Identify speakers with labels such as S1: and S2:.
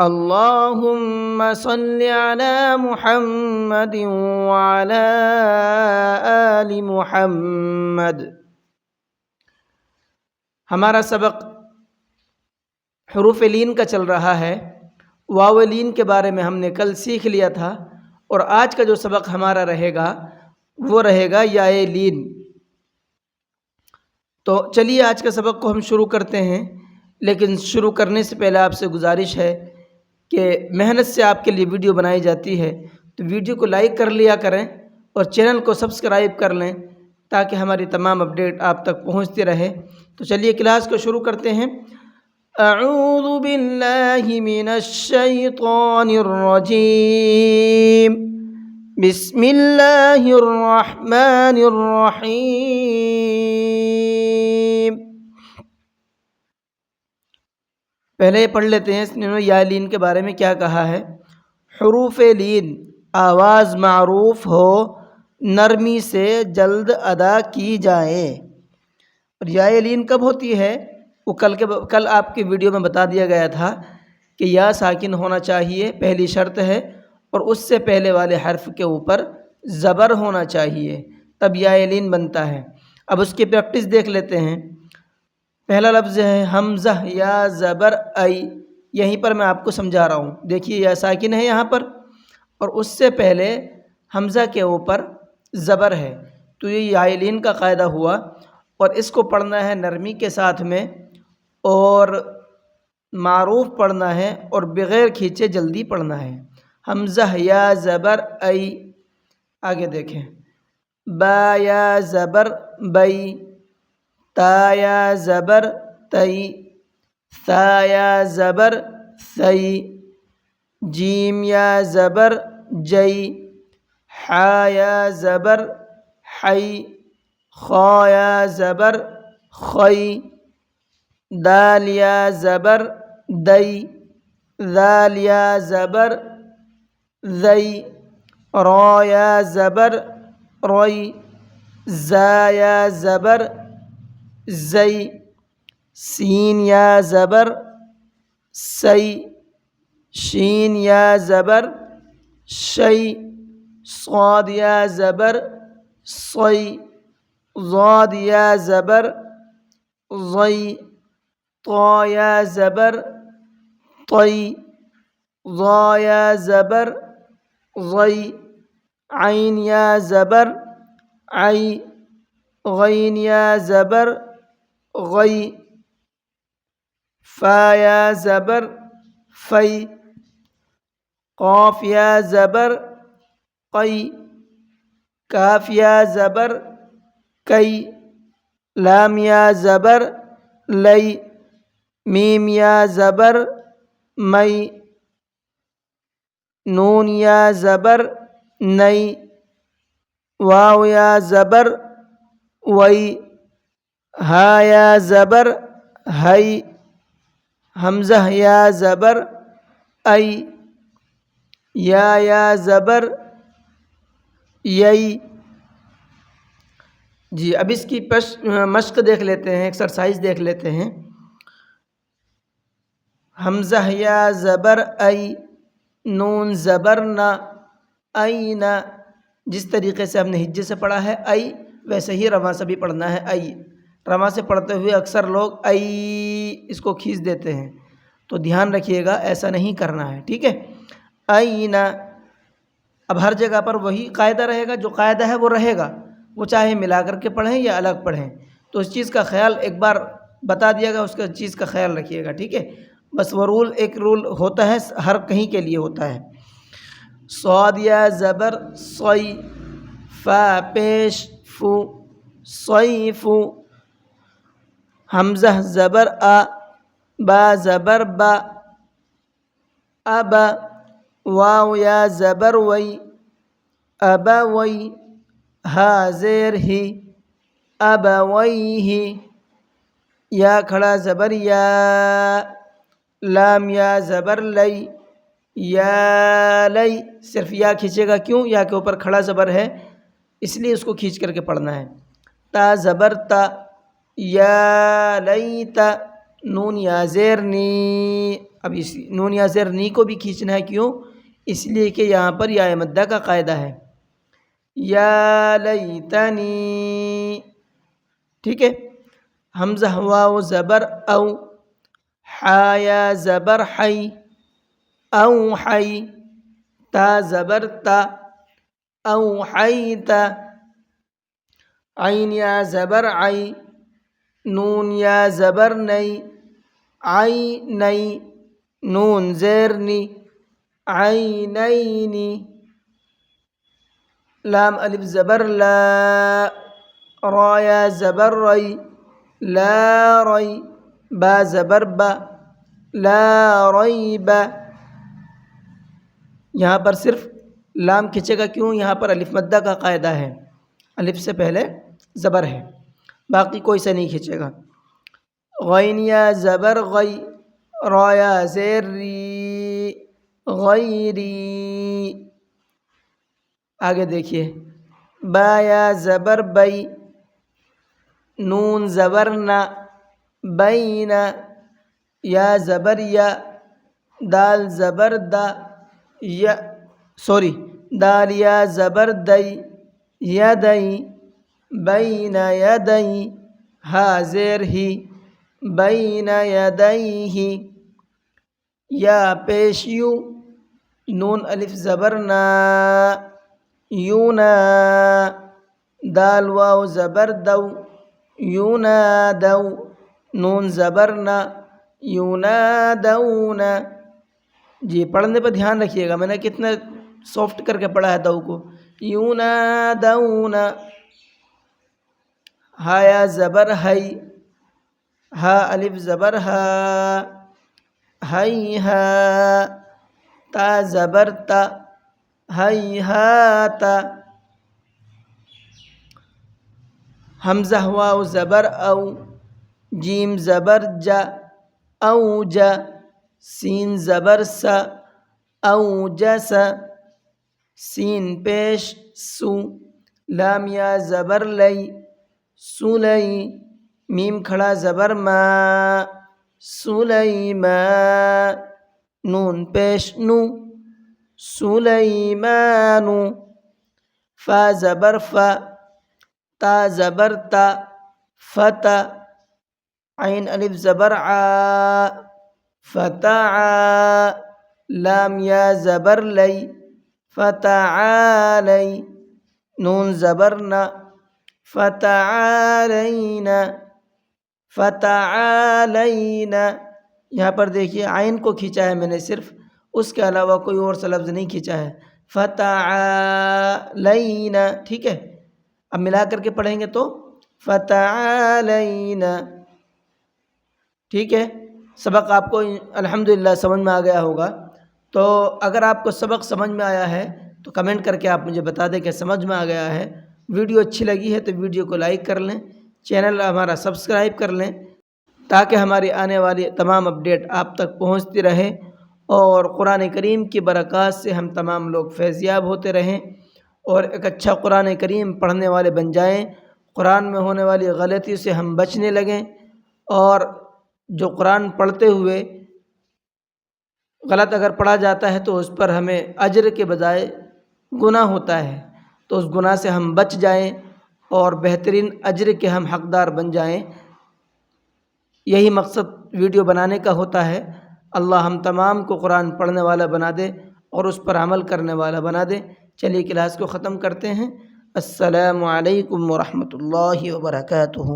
S1: اللهم صل على محمد وعلى آل محمد۔ ہمارا سبق حروف لین کا چل رہا ہے۔ واو لین کے بارے میں ہم نے کل سیکھ لیا تھا، اور آج کا جو سبق ہمارا رہے گا وہ رہے گا یا لین۔ تو چلیے آج کے سبق کو ہم شروع کرتے ہیں، لیکن شروع کرنے سے پہلے آپ سے گزارش ہے کہ محنت سے آپ کے لیے ویڈیو بنائی جاتی ہے، تو ویڈیو کو لائک کر لیا کریں اور چینل کو سبسکرائب کر لیں تاکہ ہماری تمام اپڈیٹ آپ تک پہنچتی رہے۔ تو چلیے کلاس کو شروع کرتے ہیں۔ اعوذ باللہ من الشیطان الرجیم، بسم اللہ الرحمن الرحیم۔ پہلے پڑھ لیتے ہیں اس نے یا لین کے بارے میں کیا کہا ہے۔ حروف لین آواز معروف ہو، نرمی سے جلد ادا کی جائے۔ اور یا لین کب ہوتی ہے؟ وہ کل آپ کی ویڈیو میں بتا دیا گیا تھا کہ یا ساکن ہونا چاہیے، پہلی شرط ہے، اور اس سے پہلے والے حرف کے اوپر زبر ہونا چاہیے، تب یا لین بنتا ہے۔ اب اس کی پریکٹس دیکھ لیتے ہیں۔ پہلا لفظ ہے حمزہ یا زبر ای، یہیں پر میں آپ کو سمجھا رہا ہوں۔ دیکھیے یا ساکن ہے یہاں پر، اور اس سے پہلے حمزہ کے اوپر زبر ہے، تو یہ یا لین کا قاعدہ ہوا، اور اس کو پڑھنا ہے نرمی کے ساتھ میں، اور معروف پڑھنا ہے، اور بغیر کھینچے جلدی پڑھنا ہے۔ حمزہ یا زبر ای۔ آگے دیکھیں، با یا زبر بئی، تا یا زبر تئی، ثا یا زبر ثئی، جیم یا زبر جئی، حا یا زبر حئی، خا یا زبر خئی، دال یا زبر دئی، ذال یا زبر ذئی، را یا زبر رئی، زا یا زبر زئی، سین یا زبر سئی، شین یا زبر شئی، صاد یا زبر صئی، ضاد یا زبر ضئی، طا یا زبر طئی، ظا یا زبر ظئی، عین یا زبر عئی، غین یا زبر غئی، فا یا زبر فئی، قاف یا زبر قئی، کاف یا زبر کئی، لام یا زبر لئی، میم یا زبر مئی، نون یا زبر نئی، واو یا زبر وئی، ہا یا زبر ہئی، حمزہ یا زبر ای، یا زبر یئی۔ جی اب اس کی مشق دیکھ لیتے ہیں، ایکسرسائز دیکھ لیتے ہیں۔ حمزہ یا زبر ای، نون زبر نہ، این، جس طریقے سے ہم نے ہجے سے پڑھا ہے ای، ویسے ہی رواں سے بھی پڑھنا ہے ای۔ رواں سے پڑھتے ہوئے اکثر لوگ ای اس کو کھینچ دیتے ہیں، تو دھیان رکھیے گا ایسا نہیں کرنا ہے، ٹھیک ہے۔ این، اب ہر جگہ پر وہی قاعدہ رہے گا، جو قاعدہ ہے وہ رہے گا، وہ چاہے ملا کر کے پڑھیں یا الگ پڑھیں، تو اس چیز کا خیال ایک بار بتا دیا گا، اس کا چیز کا خیال رکھیے گا، ٹھیک ہے۔ بس وہ ایک رول ہوتا ہے، ہر کہیں کے لیے ہوتا ہے۔ صاد یا زبر صی، فا پیش فو، صیف، حمزہ زبر آ، با زبر با، ابا، واو یا زبر وئی، ابوئی، ہا زیر ہی، ابویہ، یا کھڑا زبر یا، لام یا زبر لئی، یا لئی، صرف یا کھینچے گا، کیوں؟ یا کے اوپر کھڑا زبر ہے اس لیے اس کو کھینچ کر کے پڑھنا ہے۔ تا زبر تا، یا لیتا، نون یا زیر نی، اب اس نون یا زیر نی کو بھی کھینچنا ہے، کیوں؟ اس لیے کہ یہاں پر یا مدہ کا قاعدہ ہے. یا لیتنی، ٹھیک ہے. حمزہ واو زبر او، حا یا زبر حی، او حی، تا زبر تا، او حیتا، عین یا زبر عی، نون یا زبر نئی، عی نئی، نون زیر نی، عینینی، لام الف زبر لا، را یا زبر ری، لا ری، با زبر با، لا ریب. یہاں پر صرف لام کھنچے گا، کیوں؟ یہاں پر الف مدہ کا قاعدہ ہے، الف سے پہلے زبر ہے، باقی کوئی سے نہیں کھنچے گا. غین یا زبر غی، را یا زیر ری، غیری. آگے دیکھیے، با یا زبر بئی، نون زبر نا، بین، یا زبر یا، دال زبر دا، یا دال یا زبر دئی، یدئی، بین یدئی، ہا زیر ہی، بین یدیہ، یا پیش یو، نون الف زبر نا، یونا، دال واو زبر دو، یونادو، نون زبر نا، یونادون. جی پڑھنے پہ دھیان رکھیے گا، میں نے کتنا سافٹ کر کے پڑھا ہے دو کو. یونادون. ہا یا زبر ہئی، ہا الف زبر ہا، ہئی ہا، تا زبر تا، ہئی ہاتا. حمزہ واو زبر او، جیم زبر جا، او جا، سین زبر سا، او جسا، سین پیش سو، لام یا زبر لئی، سلئی، میم کھڑا زبر ما، سلیما، نون پیش نو، سلیمانو، فا زبر فا، تا زبر تا، فتا، عین الف زبر عا، فتعا، لام یا زبر لئی، فتعالی، نون زبر نا، فتعالینا، فتعالینا. یہاں پر دیکھیے عین کو کھینچا ہے میں نے صرف، اس کے علاوہ کوئی اور سا لفظ نہیں کھینچا ہے. فتعالینا، ٹھیک ہے. اب ملا کر کے پڑھیں گے تو فتعالینا. ٹھیک ہے. سبق آپ کو الحمدللہ سمجھ میں آ گیا ہوگا. تو اگر آپ کو سبق سمجھ میں آیا ہے تو کمنٹ کر کے آپ مجھے بتا دیں کہ سمجھ میں آ گیا ہے. ویڈیو اچھی لگی ہے تو ویڈیو کو لائک کر لیں، چینل ہمارا سبسکرائب کر لیں تاکہ ہماری آنے والی تمام اپڈیٹ آپ تک پہنچتی رہے اور قرآن کریم کی برکات سے ہم تمام لوگ فیضیاب ہوتے رہیں اور ایک اچھا قرآن کریم پڑھنے والے بن جائیں. قرآن میں ہونے والی غلطی سے ہم بچنے لگیں، اور جو قرآن پڑھتے ہوئے غلط اگر پڑھا جاتا ہے تو اس پر ہمیں اجر کے بجائے گناہ ہوتا ہے، تو اس گناہ سے ہم بچ جائیں اور بہترین اجر کے ہم حقدار بن جائیں. یہی مقصد ویڈیو بنانے کا ہوتا ہے. اللہ ہم تمام کو قرآن پڑھنے والا بنا دے اور اس پر عمل کرنے والا بنا دے. چلیے کلاس کو ختم کرتے ہیں. السلام علیکم ورحمۃ اللہ وبرکاتہ.